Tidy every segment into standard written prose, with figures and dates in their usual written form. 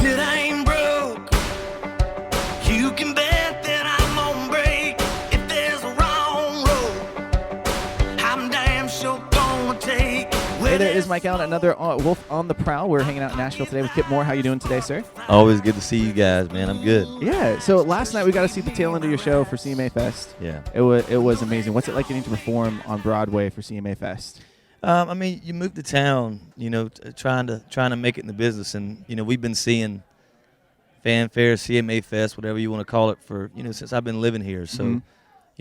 that I ain't broke. You can bet that I'm on break. If there's a wrong road, I'm damn sure gonna take. Hey there, it is Mike Allen, another Wolf on the Prowl. We're hanging out in Nashville today with Kip Moore. How you doing today, sir? Always good to see you guys, man. I'm good. Yeah, so last night we got to see the tail end of your show for CMA Fest. Yeah. It was amazing. What's it like getting to perform on Broadway for CMA Fest? I mean, you moved to town, trying to make it in the business, and we've been seeing fanfare, CMA Fest, whatever you want to call it, for since I've been living here. So,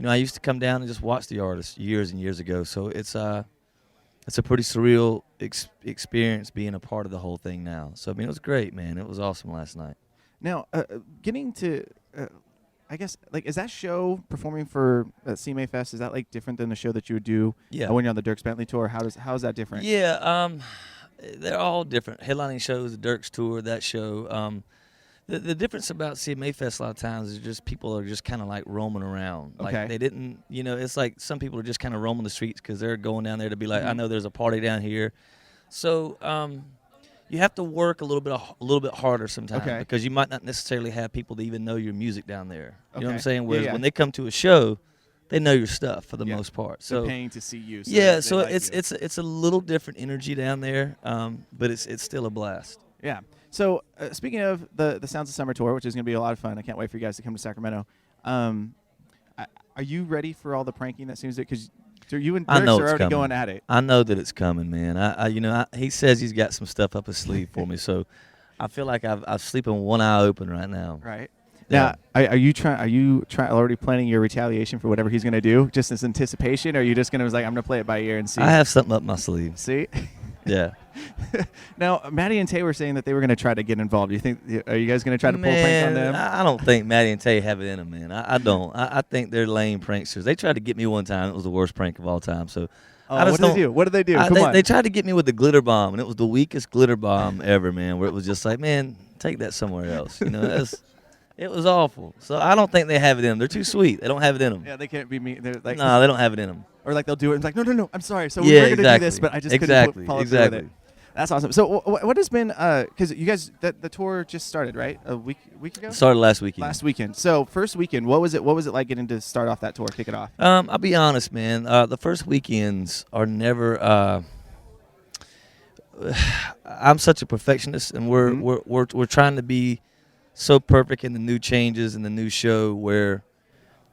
I used to come down and just watch the artists years and years ago. So it's a pretty surreal experience being a part of the whole thing now. So I mean, it was great, man. It was awesome last night. Now, getting to, I guess, like, is that show performing for CMA Fest? Is that like different than the show that you would do when you're on the Dierks Bentley tour? How is that different? Yeah, they're all different. Headlining shows, the Dierks tour, that show. The difference about CMA Fest a lot of times is just people are just kind of like roaming around. Okay. Like they didn't, it's like some people are just kind of roaming the streets because they're going down there to be like, I know there's a party down here. So you have to work a little bit harder sometimes because you might not necessarily have people that even know your music down there. You know what I'm saying? Whereas when they come to a show, they know your stuff for the most part. So they're paying to see you. So so like it's a little different energy down there, but it's still a blast. Yeah. So speaking of the Sounds of Summer tour, which is going to be a lot of fun, I can't wait for you guys to come to Sacramento. Are you ready for all the pranking that seems to? Because you and Dierks are already going at it. I know that it's coming, man. He says he's got some stuff up his sleeve for me, so I feel like I'm sleeping one eye open right now. Right. Yeah. Now, are you already planning your retaliation for whatever he's going to do, just as anticipation, or are you just going to I'm going to play it by ear and see? I have something up my sleeve. See. Yeah. Now, Maddie and Tay were saying that they were going to try to get involved. Are you guys going to try to pull a prank on them? I don't think Maddie and Tay have it in them, man. I don't. I think they're lame pranksters. They tried to get me one time. It was the worst prank of all time. So, what did they do? What did they do? Come on. They tried to get me with the glitter bomb, and it was the weakest glitter bomb ever, man. Where it was just like, man, take that somewhere else. It was awful. So I don't think they have it in them. They're too sweet. They don't have it in them. Yeah, they can't be me. They're like, no, they don't have it in them. Or like they'll do it and it's like, no, I'm sorry. So we were going to do this, but I just couldn't follow through with it. That's awesome. So what has been, because you guys, the tour just started, right? A week ago? It started last weekend. Last weekend. So first weekend, what was it like getting to start off that tour, kick it off? I'll be honest, man. The first weekends are never, I'm such a perfectionist, and we're trying to be so perfect in the new changes and the new show where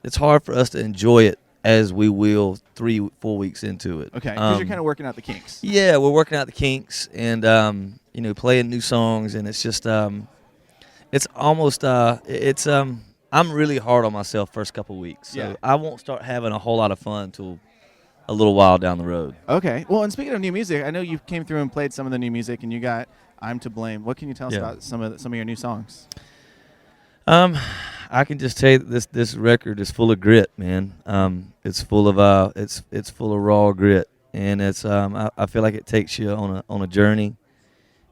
it's hard for us to enjoy it as we will 3-4 weeks into it. Okay, because you're kind of working out the kinks. Yeah, we're working out the kinks and playing new songs, and it's just it's almost I'm really hard on myself first couple weeks. So I won't start having a whole lot of fun until a little while down the road. Okay. Well, and speaking of new music, I know you came through and played some of the new music, and you got "I'm to Blame." What can you tell us about some of your new songs? I can just tell you that this record is full of grit, man. It's full of it's full of raw grit, and it's I feel like it takes you on a journey,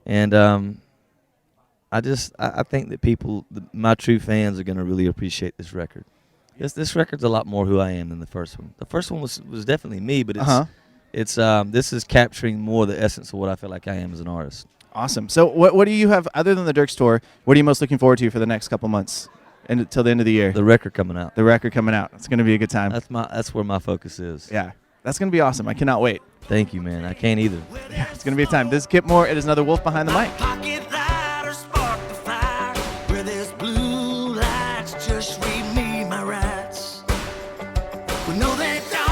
and I think that my true fans are gonna really appreciate this record. This record's a lot more who I am than the first one. The first one was definitely me, but it's this is capturing more the essence of what I feel like I am as an artist. Awesome. So what do you have, other than the Dierks tour, what are you most looking forward to for the next couple months and until the end of the year? The record coming out. It's going to be a good time. That's where my focus is. Yeah. That's going to be awesome. I cannot wait. Thank you, man. I can't either. Yeah, it's going to be a time. This is Kip Moore. It is another Wolf Behind the Mic. No, they don't.